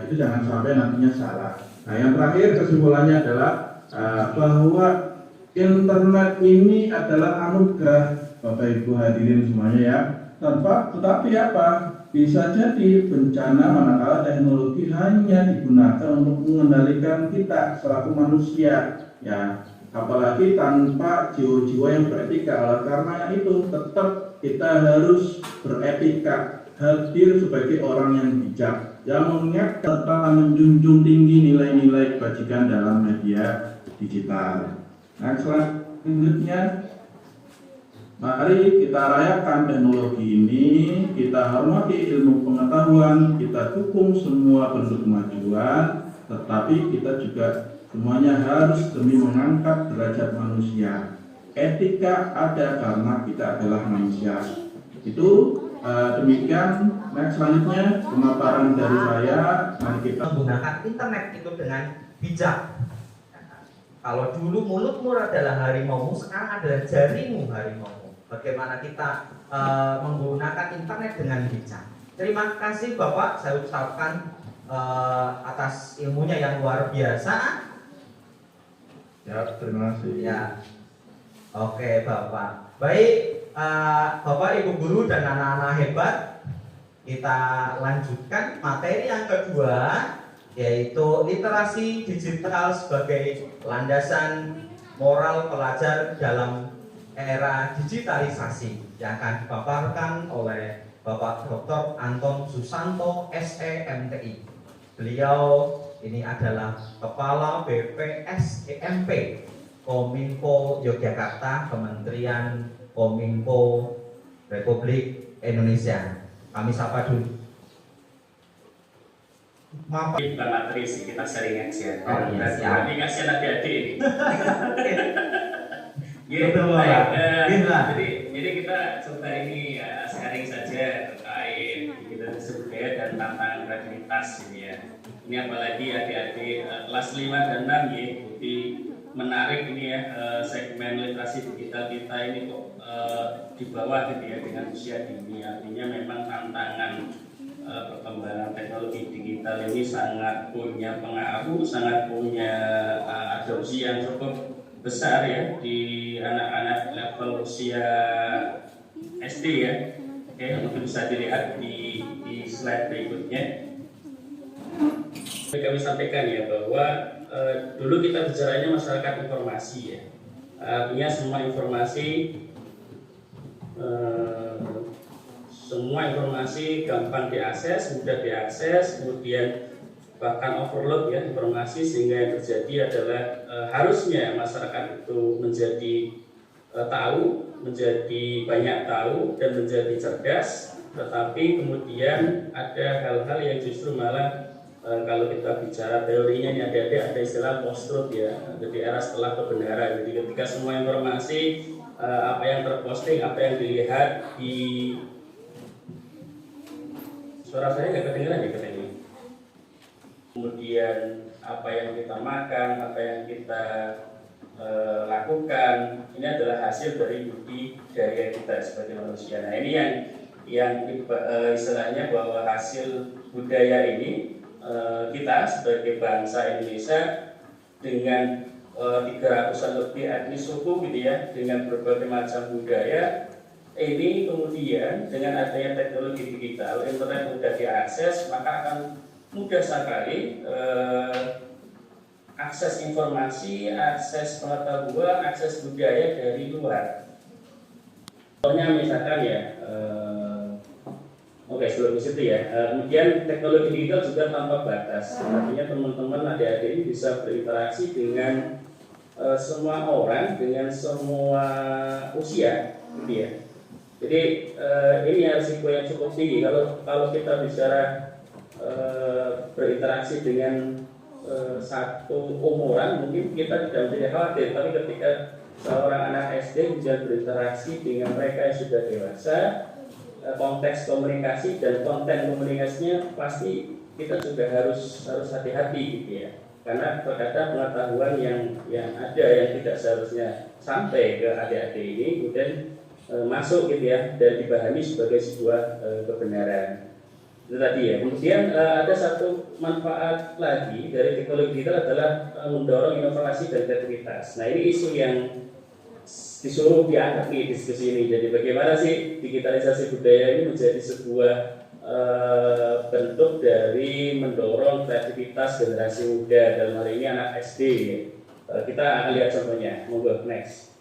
Itu jangan sampai nantinya salah. Nah, yang terakhir kesimpulannya adalah bahwa internet ini adalah anugerah Bapak Ibu hadirin semuanya ya. Tetapi apa? Bisa jadi bencana manakala teknologi hanya digunakan untuk mengendalikan kita selaku manusia ya. Apalagi tanpa jiwa-jiwa yang beretika. Oleh karena itu tetap kita harus beretika, hadir sebagai orang yang bijak, yang mengingat serta menjunjung tinggi nilai-nilai kebajikan dalam media digital. Nah, selanjutnya mari kita rayakan teknologi ini, kita hormati ilmu pengetahuan, kita dukung semua bentuk kemajuan, tetapi kita juga semuanya harus demi mengangkat derajat manusia. Etika ada karena kita adalah manusia. Itu demikian. Next selanjutnya pemaparan dari saya. Mari kita menggunakan internet itu dengan bijak. Kalau dulu mulutmu adalah harimaumu, sekarang adalah jarimu harimaumu. Bagaimana kita menggunakan internet dengan bijak. Terima kasih Bapak, saya ucapkan atas ilmunya yang luar biasa. Ya, terima kasih. Ya, oke Bapak. Baik, Bapak, Ibu guru dan anak-anak hebat, kita lanjutkan materi yang kedua, yaitu literasi digital sebagai landasan moral pelajar dalam era digitalisasi, yang akan dipaparkan oleh Bapak Dr. Anton Susanto, SE MTI. Beliau ini adalah Kepala BPSEMP Kominfo Yogyakarta, Kementerian Kominfo Republik Indonesia. Kami sapa dulu. Maaf, bukan materi sih, kita sharing aja. Oh, iya, siap. Nanti kasihan adik-adik. Jadi kita coba ini sharing saja terkait digitalisasi budaya dan tantangan kreativitas ini ya. Ini apalagi adik-adik kelas 5 dan 6 ya, jadi menarik ini ya, segmen literasi digital kita ini kok di bawah gitu ya dengan usia dini. Artinya memang tantangan perkembangan teknologi digital ini sangat punya pengaruh, sangat punya adopsi yang cukup besar ya di anak-anak level usia SD ya. Oke, mungkin bisa dilihat di slide berikutnya. Kami sampaikan ya bahwa dulu kita bicaranya masyarakat informasi ya. Artinya semua informasi gampang diakses, mudah diakses, kemudian bahkan overload ya informasi, sehingga yang terjadi adalah harusnya masyarakat itu menjadi tahu, menjadi banyak tahu dan menjadi cerdas, tetapi kemudian ada hal-hal yang justru malah kalau kita bicara teorinya ini ada istilah post-truth ya, jadi era setelah kebenaran. Jadi ketika semua informasi apa yang terposting, apa yang dilihat di suara saya nggak kedengeran ya katanya. Kemudian apa yang kita makan, apa yang kita lakukan, ini adalah hasil dari budidaya kita sebagai manusia. Nah ini yang istilahnya bahwa hasil budaya ini kita sebagai bangsa Indonesia dengan 300-an lebih etnis suku gitu ya, dengan berbagai macam budaya, ini kemudian dengan adanya teknologi digital, internet mudah diakses, maka akan mudah sekali akses informasi, akses pengetahuan, akses budaya dari luar. Contohnya misalkan ya, oke, sebelum itu ya, kemudian teknologi digital juga tanpa batas. Artinya teman-teman adik-adik ini bisa berinteraksi dengan semua orang, dengan semua usia, gitu ya. Jadi ini risiko yang cukup tinggi kalau kita bicara berinteraksi dengan satu umuran, mungkin kita tidak menjadi khawatir. Tapi ketika seorang anak SD bisa berinteraksi dengan mereka yang sudah dewasa, konteks komunikasi dan konten komunikasinya pasti kita juga harus hati-hati gitu ya, karena terkadang pengetahuan yang ada yang tidak seharusnya sampai ke adik-adik ini kemudian masuk gitu ya dan dipahami sebagai sebuah kebenaran. Itu tadi ya. Kemudian ada satu manfaat lagi dari teknologi digital adalah mendorong inovasi dan kreativitas. Nah, ini isu yang disuruh diangkat di diskusi ini. Jadi bagaimana sih digitalisasi budaya ini menjadi sebuah bentuk dari mendorong kreativitas generasi muda, dalam hal ini anak SD. Kita akan lihat contohnya. Monggo next.